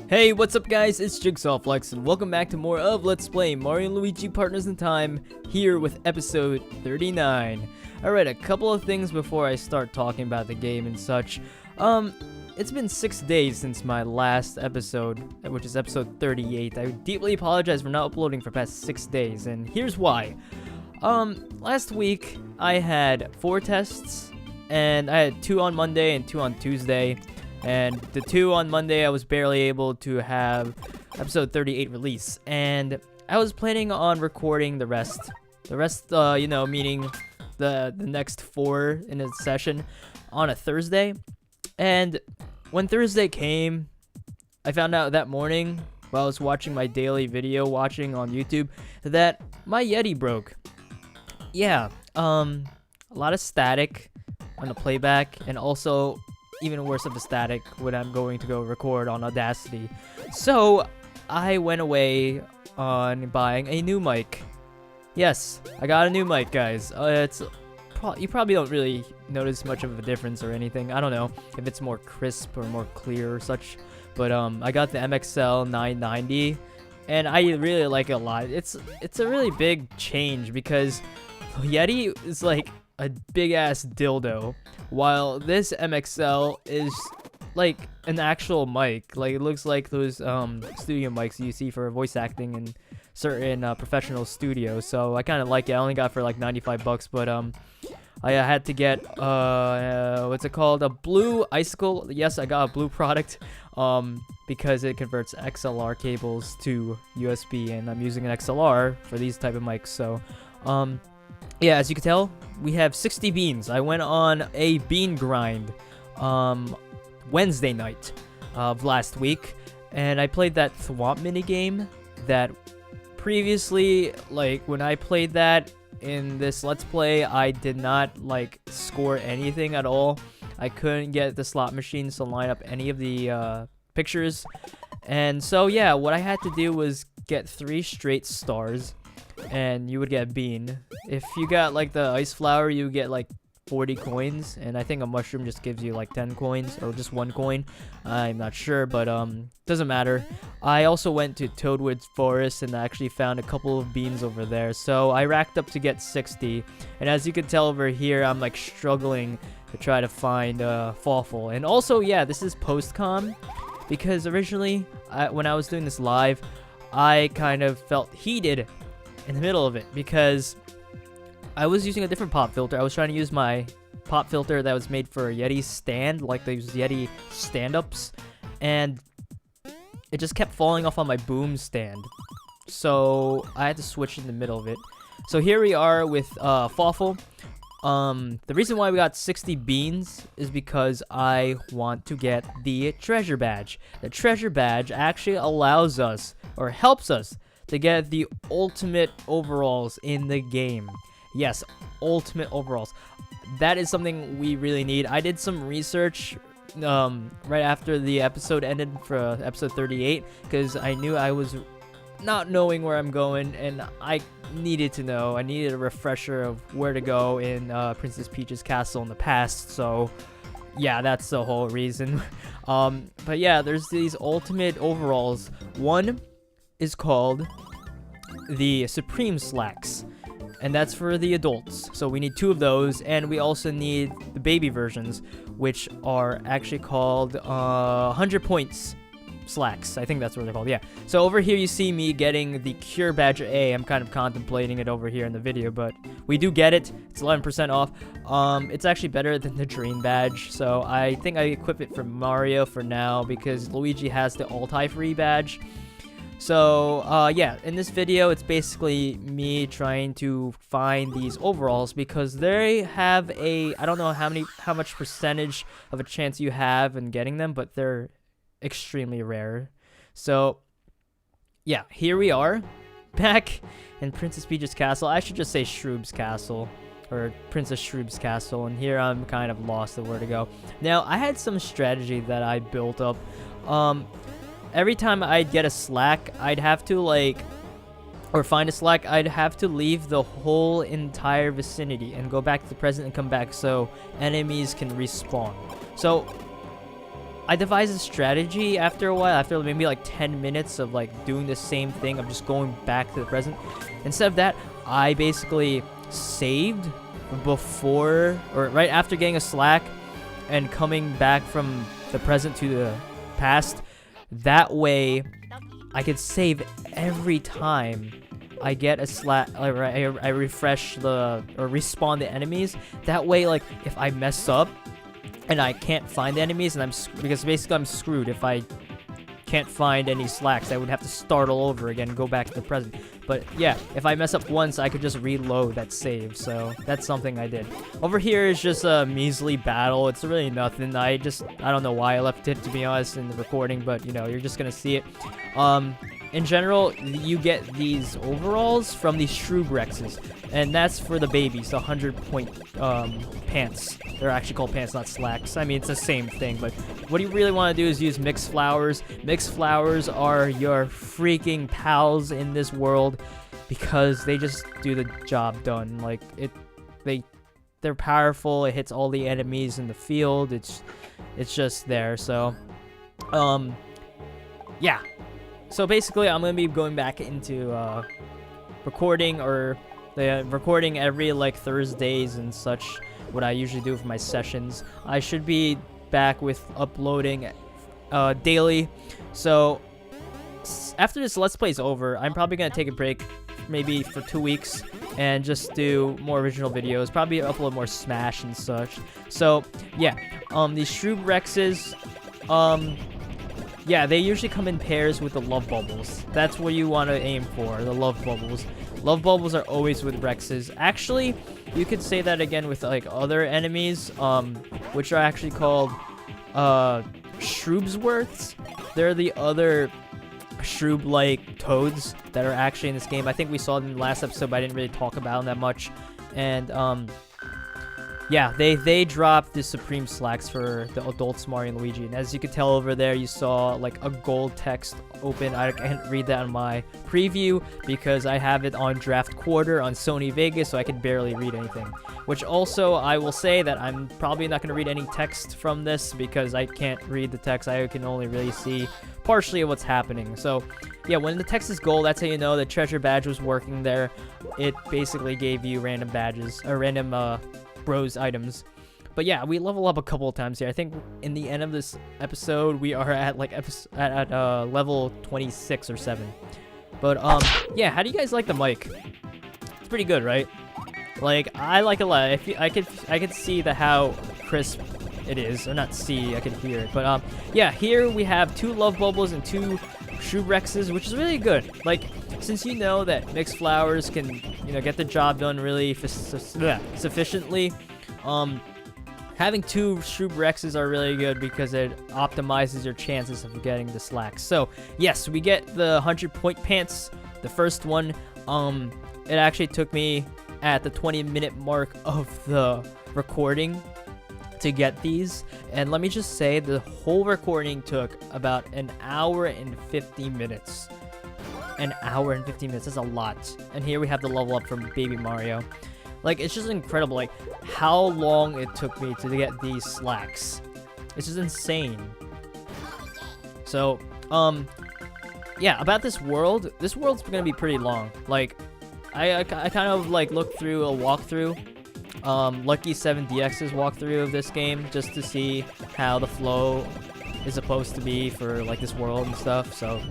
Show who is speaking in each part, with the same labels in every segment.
Speaker 1: Hey, what's up guys, it's JigsawFlex and welcome back to more of Let's Play Mario and Luigi Partners in Time, here with episode 39. Alright, a couple of things before I start talking about the game and such. It's been 6 days since my last episode, which is episode 38. I deeply apologize for not uploading for past 6 days, and here's why. Last week I had 4 tests, and I had 2 on Monday and 2 on Tuesday. And the 2 on Monday, I was barely able to have episode 38 release. And I was planning on recording the rest. The rest, meaning the next 4 in a session on a Thursday. And when Thursday came, I found out that morning while I was watching my daily video watching on YouTube that my Yeti broke. Yeah, a lot of static on the playback, and also even worse of the static when I'm going to go record on Audacity. So I went away on buying a new mic. Yes, I got a new mic, guys. You probably don't really notice much of a difference or anything. I don't know if it's more crisp or more clear or such. But I got the MXL 990, and I really like it a lot. It's a really big change because Yeti is like a big ass dildo, while this MXL is like an actual mic. Like, it looks like those studio mics you see for voice acting in certain professional studios. So I kind of like it. I only got it for like 95 bucks, but I had to get what's it called, a blue icicle. Yes, I got a blue product because it converts XLR cables to USB, and I'm using an XLR for these type of mics. So yeah, as you can tell, we have 60 beans. I went on a bean grind Wednesday night of last week, and I played that swamp minigame that previously, like, when I played that in this Let's Play, I did not, like, score anything at all. I couldn't get the slot machines to line up any of the pictures. And so, yeah, what I had to do was get 3 straight stars, and you would get a bean. If you got like the ice flower, you get like 40 coins, and I think a mushroom just gives you like 10 coins or just 1 coin. I'm not sure, but doesn't matter. I also went to Toadwood's Forest and actually found a couple of beans over there, so I racked up to get 60. And as you can tell over here, I'm like struggling to try to find Fawful. And also, yeah, this is post-com, because originally when I was doing this live, I kind of felt heated in the middle of it because I was using a different pop filter. I was trying to use my pop filter that was made for Yeti stand, like those Yeti stand-ups, and it just kept falling off on my boom stand. So I had to switch in the middle of it. So here we are with Fawful. The reason why we got 60 beans is because I want to get the treasure badge. The treasure badge actually allows us, or helps us, to get the ultimate overalls in the game. Yes, ultimate overalls. That is something we really need. I did some research right after the episode ended for episode 38, because I knew I was not knowing where I'm going, and I needed to know. I needed a refresher of where to go in Princess Peach's castle in the past. So yeah, that's the whole reason. But yeah, there's these ultimate overalls. One is called the Supreme SLACKS, and that's for the adults. So we need 2 of those, and we also need the baby versions, which are actually called 100 points SLACKS. I think that's what they're called. Yeah. So over here you see me getting the Cure Badge A. I'm kind of contemplating it over here in the video, but we do get it. It's 11% off. It's actually better than the Dream Badge, so I think I equip it for Mario for now because Luigi has the Altai-free badge. So, yeah, in this video, it's basically me trying to find these overalls because they have I don't know how much percentage of a chance you have in getting them, but they're extremely rare. So, yeah, here we are, back in Princess Peach's castle. I should just say Shroob's castle, or Princess Shroob's castle, and here I'm kind of lost of where to go. Now, I had some strategy that I built up. Every time I'd get a slack, I'd have to, like, or find a slack, I'd have to leave the whole entire vicinity and go back to the present and come back so enemies can respawn. So I devised a strategy after a while, after maybe like 10 minutes of like doing the same thing, of just going back to the present. Instead of that, I basically saved before or right after getting a slack and coming back from the present to the past. That way, I could save every time I get a slack. I refresh or respawn the enemies. That way, like if I mess up and I can't find the enemies, and because basically I'm screwed if I can't find any slacks. I would have to start all over again and go back to the present. But yeah, if I mess up once, I could just reload that save. So that's something I did. Over here is just a measly battle. It's really nothing. I don't know why I left it, to be honest, in the recording, but you know, you're just gonna see it. In general, you get these overalls from these Rexes, and that's for the babies, the 100-point pants. They're actually called pants, not slacks. I mean, it's the same thing, but what you really want to do is use mixed flowers. Mixed flowers are your freaking pals in this world because they just do the job done. Like, they're powerful. It hits all the enemies in the field. It's just there. So, yeah. So basically, I'm gonna be going back into recording every like Thursdays and such. What I usually do for my sessions. I should be back with uploading daily. So after this Let's Play is over, I'm probably gonna take a break, maybe for 2 weeks, and just do more original videos. Probably upload more Smash and such. So yeah, these Rexes, yeah, they usually come in pairs with the love bubbles. That's what you want to aim for, the love bubbles. Love bubbles are always with Rexes. Actually, you could say that again with like other enemies, which are actually called Shroobsworths. They're the other Shroob-like toads that are actually in this game. I think we saw them in the last episode, but I didn't really talk about them that much. And yeah, they dropped the Supreme Slacks for the adults Mario and Luigi. And as you can tell over there, you saw like a gold text open. I can't read that on my preview because I have it on draft quarter on Sony Vegas, so I can barely read anything. Which also, I will say that I'm probably not going to read any text from this because I can't read the text. I can only really see partially of what's happening. So yeah, when the text is gold, that's how you know the treasure badge was working there. It basically gave you random badges, or random bros items. But yeah, we level up a couple of times here. I think in the end of this episode, we are at like level 26 or 7. But yeah, how do you guys like the mic? It's pretty good, right? Like, I like it a lot. I could see how crisp it is, or not see, I can hear it. But yeah, here we have 2 love bubbles and 2 Rexes, which is really good. Like, since you know that mixed flowers can, you know, get the job done really sufficiently, having 2 Rexes are really good because it optimizes your chances of getting the slacks. So yes, we get the 100-point pants. The first one, it actually took me at the 20-minute mark of the recording to get these, and let me just say the whole recording took about an hour and 50 minutes. An hour and 15 minutes, that's a lot. And here we have the level up from Baby Mario. Like, it's just incredible, like, how long it took me to get these slacks. It's just insane. So, yeah, about this world's gonna be pretty long. Like, I kind of, like, looked through a walkthrough, Lucky 7DX's walkthrough of this game, just to see how the flow is supposed to be for, like, this world and stuff, so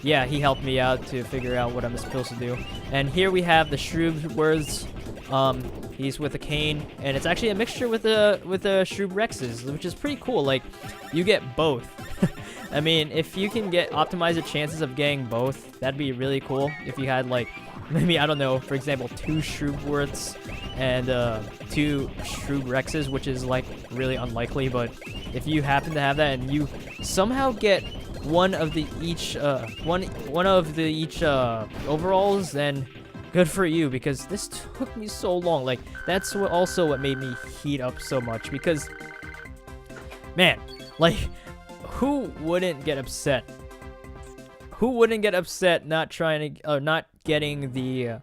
Speaker 1: yeah, he helped me out to figure out what I'm supposed to do. And here we have the Shroobsworths. He's with a cane, and it's actually a mixture with the Rexes, which is pretty cool. Like, you get both. I mean, if you can optimize the chances of getting both, that'd be really cool. If you had, like, maybe, I don't know, for example, 2 Shroobsworths and 2 Rexes, which is, like, really unlikely. But if you happen to have that and you somehow get one of the each overalls, then good for you, because this took me so long. Like, that's what made me heat up so much, because man, like, who wouldn't get upset? Who wouldn't get upset not getting the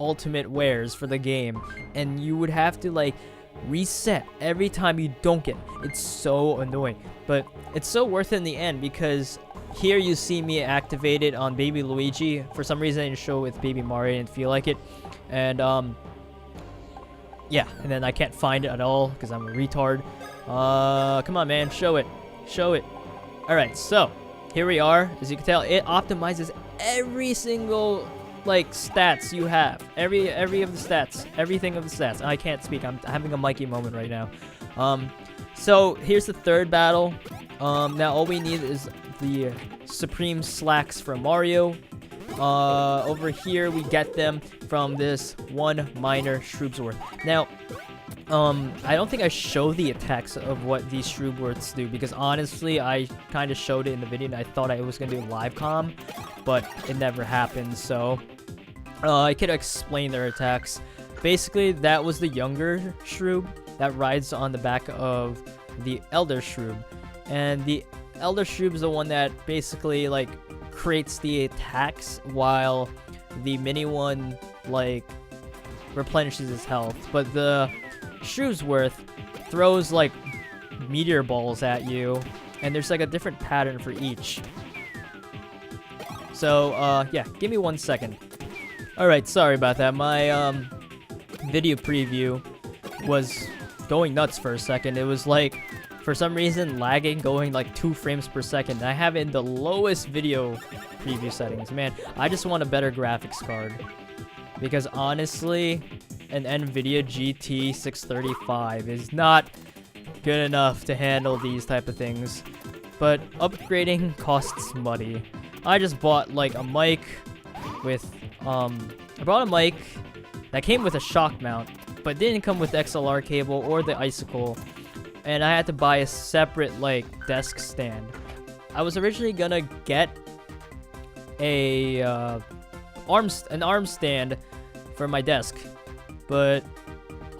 Speaker 1: ultimate wares for the game, and you would have to, like, reset every time you don't get it. It's so annoying, but it's so worth it in the end, because here you see me activated on Baby Luigi. For some reason I didn't show it with Baby Mario, I didn't feel like it. And yeah, and then I can't find it at all because I'm a retard. Come on, man, show it. Alright, so here we are. As you can tell, it optimizes every single like stats you have, every of the stats, everything of the stats. I can't speak, I'm having a Mikey moment right now. So here's the third battle. Now all we need is the Supreme SLACKS from Mario. Over here we get them from this one minor Shroobsworth. Now I don't think I showed the attacks of what these Shroobsworths do, because honestly I kind of showed it in the video and I thought I was gonna do live comm, but it never happened. So I could explain their attacks. Basically, that was the younger Shroob that rides on the back of the elder Shroob, and the elder Shroob is the one that basically like creates the attacks, while the mini one like replenishes his health. But the Shroobsworth throws like meteor balls at you, and there's like a different pattern for each. So yeah, give me 1 second. Alright, sorry about that. My video preview was going nuts for a second. It was like, for some reason, lagging, going like 2 frames per second. I have it in the lowest video preview settings. Man, I just want a better graphics card, because honestly, an NVIDIA GT 635 is not good enough to handle these type of things. But upgrading costs money. I just bought like a mic with I bought a mic that came with a shock mount, but didn't come with the XLR cable or the icicle, and I had to buy a separate like desk stand. I was originally gonna get a an arm stand for my desk, but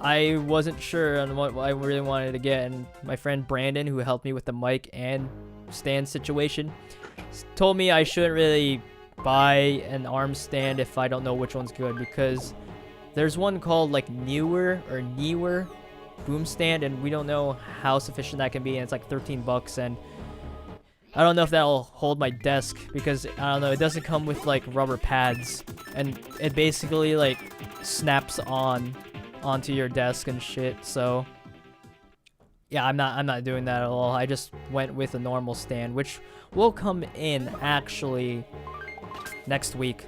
Speaker 1: I wasn't sure on what I really wanted to get, and my friend Brandon, who helped me with the mic and stand situation, told me I shouldn't really buy an arm stand if I don't know which one's good, because there's one called like Newer boom stand, and we don't know how sufficient that can be, and it's like 13 bucks, and I don't know if that'll hold my desk, because I don't know, it doesn't come with like rubber pads, and it basically like snaps onto your desk and shit. So yeah, I'm not doing that at all. I just went with a normal stand, which will come in actually next week.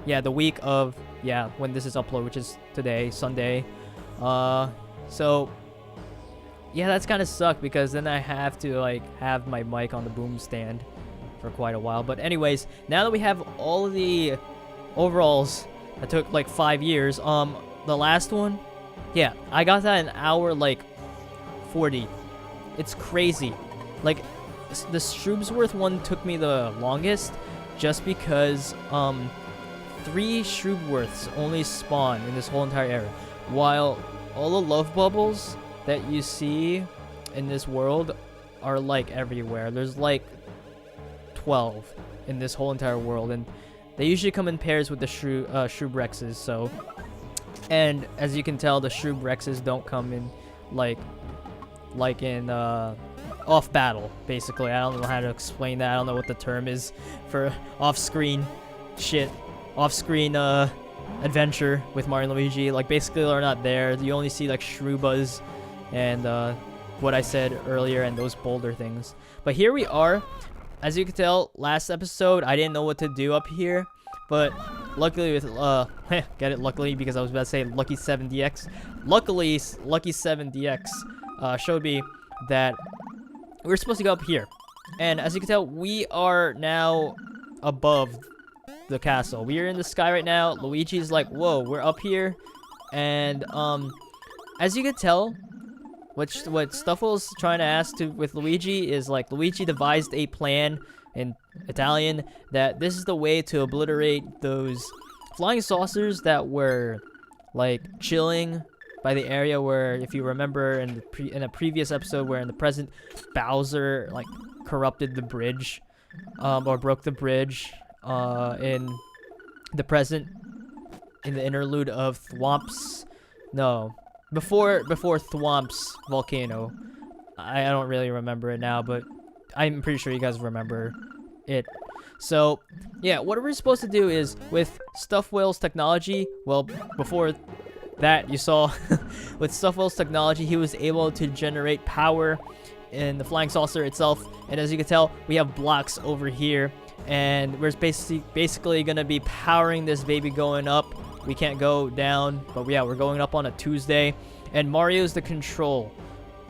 Speaker 1: Yeah, the week of, yeah, when this is uploaded, which is today, Sunday. So yeah, that's kind of sucked, because then I have to like have my mic on the boom stand for quite a while. But anyways, now that we have all of the overalls that took like 5 years, the last one, yeah, I got that in hour like 40. It's crazy. Like the Shroobsworth one took me the longest, just because 3 Shroobsworths only spawn in this whole entire area, while all the love bubbles that you see in this world are like everywhere. There's like 12 in this whole entire world, and they usually come in pairs with the Shroobsrexes. So, and as you can tell, the Shroobsrexes don't come in like in off battle, basically. I don't know how to explain that. I don't know what the term is for off-screen shit, off-screen adventure with Mario and Luigi. Like, basically they're not there. You only see like Shroobas and what I said earlier, and those boulder things. But here we are. As you can tell, last episode I didn't know what to do up here, but luckily with get it, luckily, because I was about to say Lucky 7DX. Luckily, Lucky 7DX showed me that we're supposed to go up here. And as you can tell, we are now above the castle. We are in the sky right now. Luigi's like, whoa, we're up here. And as you can tell, what Stuffle's trying to ask with Luigi is, like, Luigi devised a plan in Italian that this is the way to obliterate those flying saucers that were like chilling by the area where, if you remember in a previous episode, where in the present Bowser like corrupted the bridge, or broke the bridge, in the present, in the interlude of Thwomps. No, before Thwomp's volcano. I don't really remember it now, but I'm pretty sure you guys remember it. So, yeah, what we're supposed to do is, with Stuff Whale's technology, well, before that, you saw, with Stuff Whale's technology, he was able to generate power in the flying saucer itself, and as you can tell, we have blocks over here, and we're basically gonna be powering this baby going up. We can't go down, but yeah, we're going up on a Tuesday, and Mario's the control,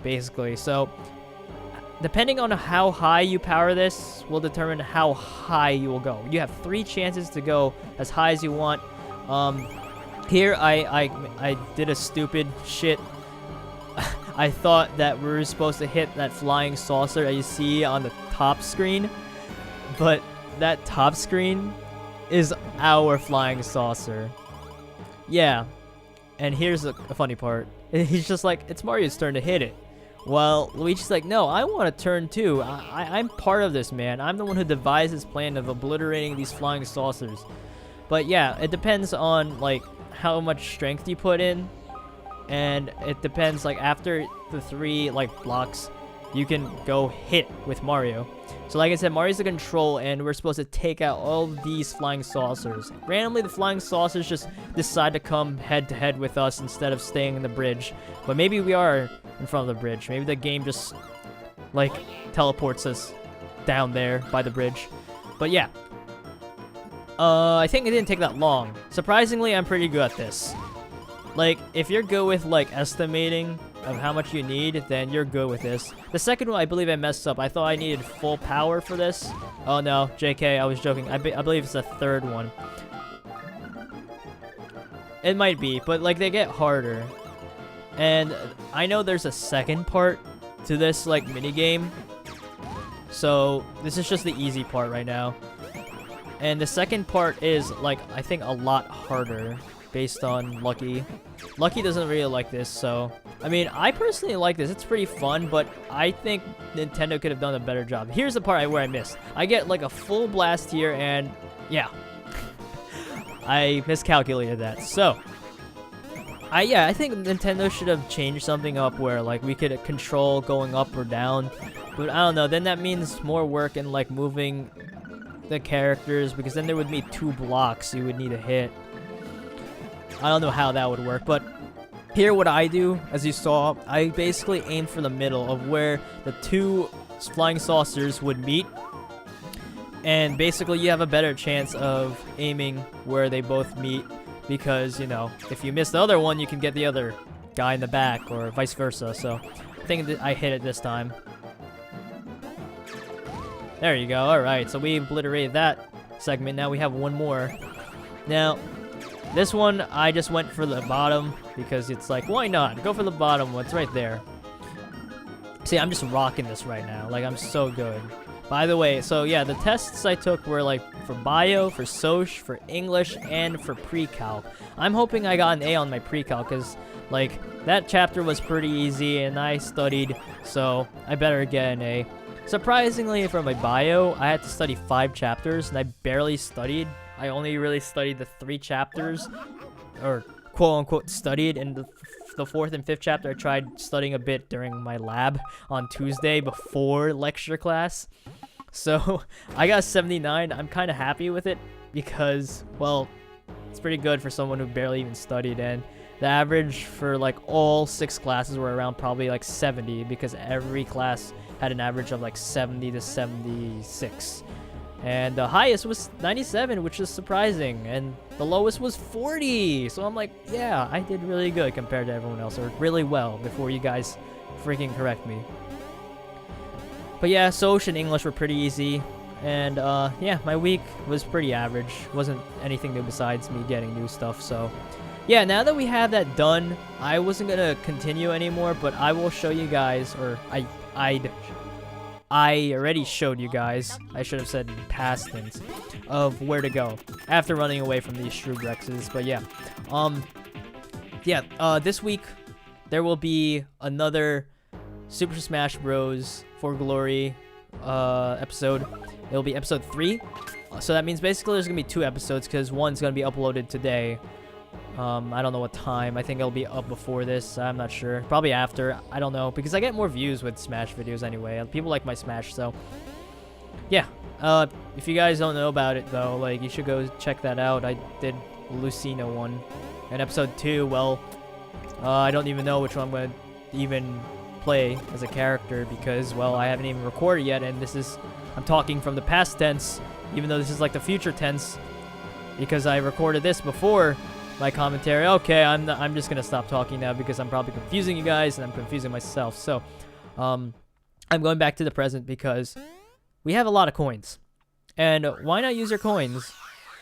Speaker 1: basically. So, depending on how high you power this will determine how high you will go. You have 3 chances to go as high as you want. Here, I did a stupid shit. I thought that we were supposed to hit that flying saucer that you see on the top screen, but that top screen is our flying saucer. Yeah, and here's the funny part. He's just like, it's Mario's turn to hit it. Well, Luigi's like, no, I want to turn too. I'm part of this, man. I'm the one who devised this plan of obliterating these flying saucers. But yeah, it depends on, like, how much strength you put in. And it depends, like, after the 3, like, blocks, you can go hit with Mario. So like I said, Mario's the control, and we're supposed to take out all of these flying saucers. Randomly, the flying saucers just decide to come head-to-head with us instead of staying in the bridge. But maybe we are in front of the bridge. Maybe the game just, like, teleports us down there by the bridge. But yeah. I think it didn't take that long. Surprisingly, I'm pretty good at this. Like, if you're good with, like, estimating of how much you need, then you're good with this. The second one, I believe I messed up. I thought I needed full power for this. Oh, no. JK, I was joking. I believe it's the third one. It might be, but, like, they get harder. And I know there's a second part to this, like, minigame. So, this is just the easy part right now. And the second part is, like, I think a lot harder based on Lucky. Lucky doesn't really like this, so... I mean, I personally like this. It's pretty fun, but I think Nintendo could have done a better job. Here's the part where I missed. I get, like, a full blast here, and... yeah. I miscalculated that. So... yeah, I think Nintendo should have changed something up where, like, we could control going up or down. But I don't know, then that means more work in, like, moving the characters, because then there would be 2 blocks you would need to hit. I don't know how that would work, but here what I do, as you saw, I basically aim for the middle of where the 2 flying saucers would meet. And basically you have a better chance of aiming where they both meet, because, you know, if you miss the other one, you can get the other guy in the back, or vice versa. So I think that I hit it this time. There you go. Alright, so we obliterated that segment. Now we have one more. Now, this one, I just went for the bottom, because it's like, why not? Go for the bottom one. It's right there. See, I'm just rocking this right now. Like, I'm so good. By the way, so yeah, the tests I took were like for bio, for soc, for English, and for pre-calc. I'm hoping I got an A on my pre-calc, because like that chapter was pretty easy and I studied, so I better get an A. Surprisingly, for my bio, I had to study 5 chapters and I barely studied. I only really studied the 3 chapters, or quote-unquote studied, and the 4th and 5th chapter I tried studying a bit during my lab on Tuesday before lecture class. So I got 79. I'm kind of happy with it because, well, it's pretty good for someone who barely even studied, and the average for like all 6 classes were around probably like 70, because every class had an average of like 70 to 76. And the highest was 97, which is surprising, and the lowest was 40. So I'm like, yeah, I did really good compared to everyone else, or really well, before you guys freaking correct me. But yeah, Soc and English were pretty easy, and yeah, my week was pretty average. Wasn't anything new besides me getting new stuff. So yeah, now that we have that done, I wasn't gonna continue anymore, but I will show you guys, or I already showed you guys, I should have said in past tense, of where to go after running away from these Shroob Rexes. But yeah, this week there will be another Super Smash Bros. For Glory episode. It'll be episode 3. So that means basically there's gonna be 2 episodes, because one's gonna be uploaded today. I don't know what time. I think it'll be up before this. I'm not sure. Probably after. I don't know. Because I get more views with Smash videos anyway. People like my Smash, so... Yeah. If you guys don't know about it, though, like, you should go check that out. I did Lucina one. And episode 2, well... I don't even know which one I'm going to even play as a character. Because, well, I haven't even recorded yet. And this is... I'm talking from the past tense. Even though this is like the future tense. Because I recorded this before... my commentary. Okay, I'm just gonna stop talking now because I'm probably confusing you guys and I'm confusing myself. So, I'm going back to the present because we have a lot of coins, and why not use your coins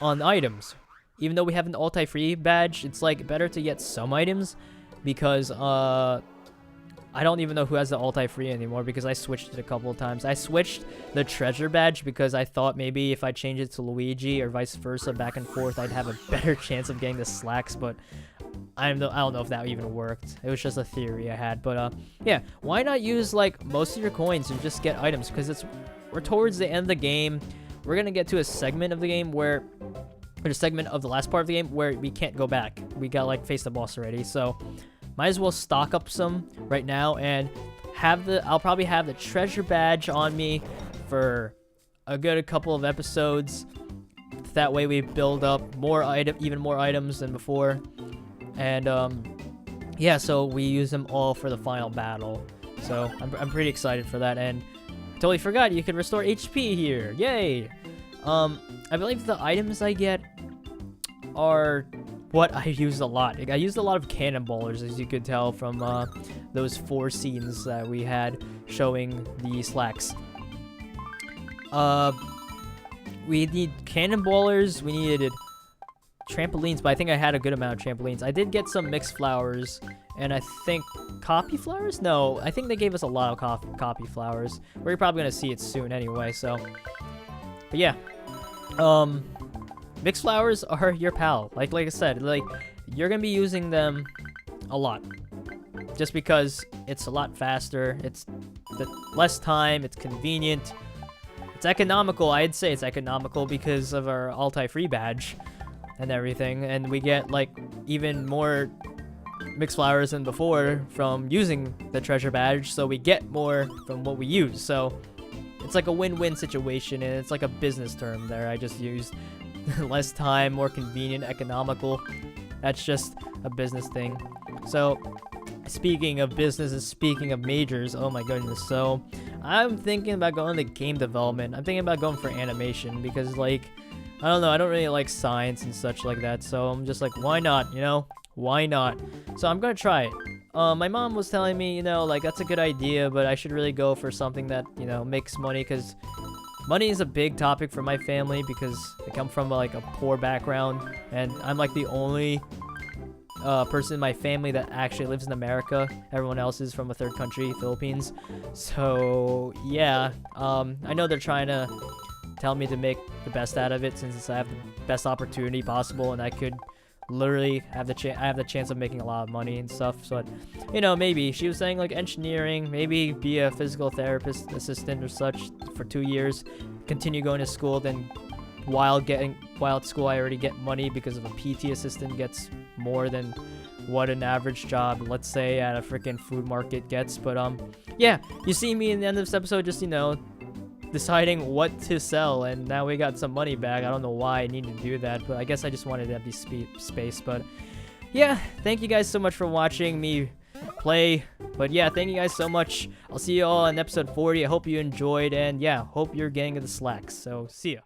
Speaker 1: on items? Even though we have an ulti-free badge, it's like better to get some items because I don't even know who has the ulti-free anymore because I switched it a couple of times. I switched the treasure badge because I thought maybe if I change it to Luigi or vice versa back and forth, I'd have a better chance of getting the SLACKS, but I don't know if that even worked. It was just a theory I had, but yeah, why not use like most of your coins and just get items? Because we're towards the end of the game. We're gonna get to a segment of the game where, or a segment of the last part of the game where we can't go back. We got like face the boss already, so might as well stock up some right now and I'll probably have the treasure badge on me for a good couple of episodes. That way we build up even more items than before. And yeah, so we use them all for the final battle. So I'm pretty excited for that. And totally forgot you can restore HP here. Yay! I believe the items I get are what I used a lot. I used a lot of cannonballers, as you could tell from those 4 scenes that we had showing the SLACKS. We need cannonballers, we needed trampolines, but I think I had a good amount of trampolines. I did get some mixed flowers, and I think copy flowers? No, I think they gave us a lot of copy flowers. We're probably going to see it soon anyway, so... But yeah. Mixed flowers are your pal. Like I said, like, you're going to be using them a lot. Just because it's a lot faster, it's less time, it's convenient, it's economical. I'd say it's economical because of our ulti-free badge and everything. And we get, like, even more mixed flowers than before from using the treasure badge. So we get more from what we use. So it's like a win-win situation, and it's like a business term there I just used. Less time, more convenient, economical. That's just a business thing. So, speaking of business and speaking of majors, oh my goodness. So, I'm thinking about going to game development. I'm thinking about going for animation because, like, I don't know, I don't really like science and such like that. So, I'm just like, why not, you know? Why not? So, I'm gonna try it. My mom was telling me, you know, like, that's a good idea, but I should really go for something that, you know, makes money because... money is a big topic for my family because I come from like a poor background, and I'm like the only person in my family that actually lives in America. Everyone else is from a third country, Philippines. So yeah, I know they're trying to tell me to make the best out of it since I have the best opportunity possible, and I could literally have the chance of making a lot of money and stuff. So, you know, maybe she was saying like engineering, maybe be a physical therapist assistant or such for 2 years, continue going to school. Then while at school, I already get money because of a PT assistant gets more than what an average job, let's say, at a freaking food market gets. But yeah, you see me in the end of this episode, just, you know, deciding what to sell, and now we got some money back. I don't know why I need to do that, but I guess I just wanted to have this space. But yeah, thank you guys so much for watching me play. But yeah, thank you guys so much. I'll see you all in episode 40. I hope you enjoyed, and yeah, hope you're getting the SLACKS. So see ya.